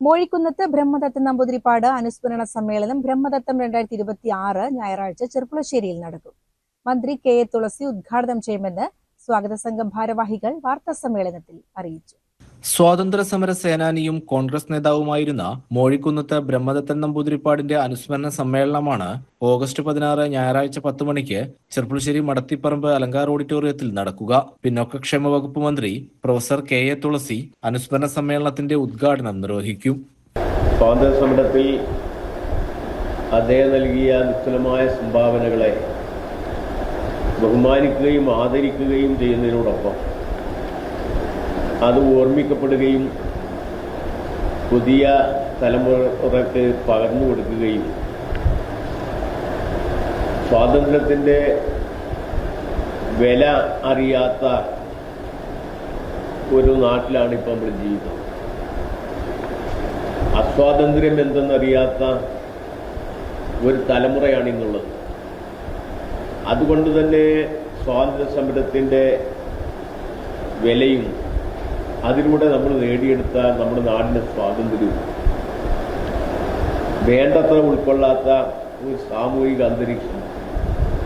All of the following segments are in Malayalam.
മോഴിക്കുന്നത്ത് ബ്രഹ്മദത്തം നമ്പൂതിരിപ്പാട് അനുസ്മരണ സമ്മേളനം ബ്രഹ്മദത്തം 2026 ഞായറാഴ്ച ചെർപ്പുളശ്ശേരിയിൽ നടക്കും. മന്ത്രി കെ എ തുളസി ഉദ്ഘാടനം ചെയ്യുമെന്ന് സ്വാഗത സംഘം ഭാരവാഹികൾ വാർത്താസമ്മേളനത്തിൽ അറിയിച്ചു. സ്വാതന്ത്ര്യ സമര സേനാനിയും കോൺഗ്രസ് നേതാവുമായിരുന്ന മോഴിക്കുന്നത്ത് ബ്രഹ്മദത്തൻ നമ്പൂതിരിപ്പാടിന്റെ അനുസ്മരണ സമ്മേളനമാണ് ഓഗസ്റ്റ് 16 ഞായറാഴ്ച 10 മണിക്ക് ചെർപ്പുളശ്ശേരി മടത്തിപ്പറമ്പ് അലങ്കാർ ഓഡിറ്റോറിയത്തിൽ നടക്കുക. പിന്നോക്കക്ഷേമ വകുപ്പ് മന്ത്രി പ്രൊഫസർ കെ എ തുളസി അനുസ്മരണ സമ്മേളനത്തിന്റെ ഉദ്ഘാടനം നിർവഹിക്കും. സ്വാതന്ത്ര്യ സമരത്തിൽ അദ്ദേഹം നൽകിയ നിസ്തുലമായ സംഭാവനകളെ ബഹുമാനിക്കുകയും ആദരിക്കുകയും ചെയ്യുന്നതിനോടൊപ്പം അത് ഓർമ്മിക്കപ്പെടുകയും പുതിയ തലമുറക്ക് പകർന്നു കൊടുക്കുകയും സ്വാതന്ത്ര്യത്തിൻ്റെ വില അറിയാത്ത ഒരു നാട്ടിലാണ് ഇപ്പോൾ നമ്മൾ ജീവിക്കുന്നത്. അസ്വാതന്ത്ര്യം എന്തെന്നറിയാത്ത ഒരു തലമുറയാണ് ഇന്നുള്ളത്. അതുകൊണ്ട് തന്നെ സ്വാതന്ത്ര്യ സമരത്തിൻ്റെ വിലയും അതിലൂടെ നമ്മൾ നേടിയെടുത്ത നമ്മുടെ നാടിൻ്റെ സ്വാതന്ത്ര്യവും വേണ്ടത്ര ഉൾക്കൊള്ളാത്ത ഒരു സാമൂഹിക അന്തരീക്ഷം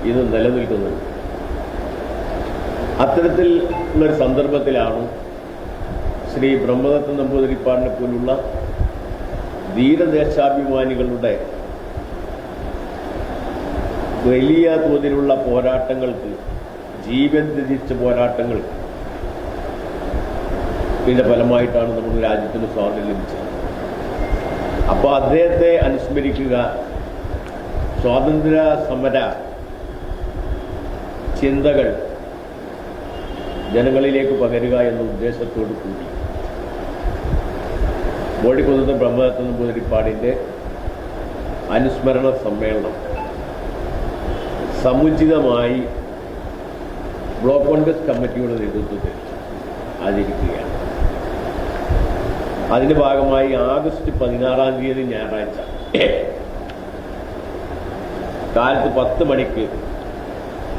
ഇത് നിലനിൽക്കുന്നുണ്ട്. അത്തരത്തിൽ ഉള്ളൊരു സന്ദർഭത്തിലാണ് ശ്രീ ബ്രഹ്മദത്തൻ നമ്പൂതിരിപ്പാടിനെ പോലുള്ള ധീരദേശാഭിമാനികളുടെ വലിയ തോതിലുള്ള പോരാട്ടങ്ങൾക്ക്, ജീവൻ ത്യജിച്ച പോരാട്ടങ്ങൾക്ക് ഇതിൻ്റെ ഫലമായിട്ടാണ് നമ്മുടെ രാജ്യത്തിന് സ്വാതന്ത്ര്യം ലഭിച്ചത്. അപ്പോൾ അദ്ദേഹത്തെ അനുസ്മരിക്കുക, സ്വാതന്ത്ര്യ സമര ചിന്തകൾ ജനങ്ങളിലേക്ക് പകരുക എന്ന ഉദ്ദേശത്തോടു കൂടി മോഴിക്കുന്നത്ത് ബ്രഹ്മദത്തൻ നമ്പൂതിരിപ്പാടിൻ്റെ അനുസ്മരണ സമ്മേളനം സമുചിതമായി ബ്ലോക്ക് കോൺഗ്രസ് കമ്മിറ്റിയുടെ നേതൃത്വത്തിൽ ആചരിക്കുകയാണ്. അതിൻ്റെ ഭാഗമായി ആഗസ്റ്റ് 16 ഞായറാഴ്ച കാലത്ത് 10 മണിക്ക്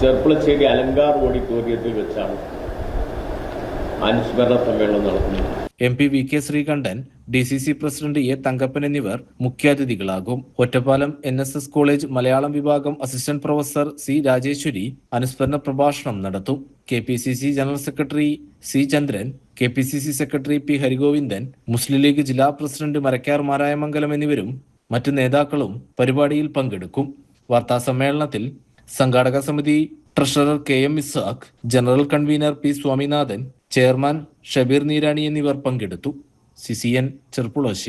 ചെർപ്പുളശ്ശേരി അലങ്കാർ ഓഡിറ്റോറിയത്തിൽ വെച്ചാണ് അനുസ്മരണ സമ്മേളനം നടത്തുന്നത്. MP V K Sreekantan, DCC president A Thankappan എന്നിവർ മുഖ്യാതിഥികളാകും. ഒറ്റപ്പാലം NSS കോളേജ് മലയാളം വിഭാഗം അസിസ്റ്റന്റ് പ്രൊഫസർ C രാജേശ്വരി അനുസ്മരണ പ്രഭാഷണം നടത്തും. KPCC general secretary C Chandran, KPCC secretary P Harigovindan, Muslim League ജില്ലാ പ്രസിഡന്റ് മരക്കാർ മാരായമംഗലം എന്നിവരും മറ്റു നേതാക്കളും പരിപാടിയിൽ പങ്കെടുക്കും. വാർത്താ സമ്മേളനത്തിൽ സംഘാടക സമിതി treasurer KM Ishaq, general convener P Swaminathan, chairman Shabeer Neerani എന്നിവർ പങ്കെടുത്തു. CCN ചെർപ്പുളശ്ശേരി.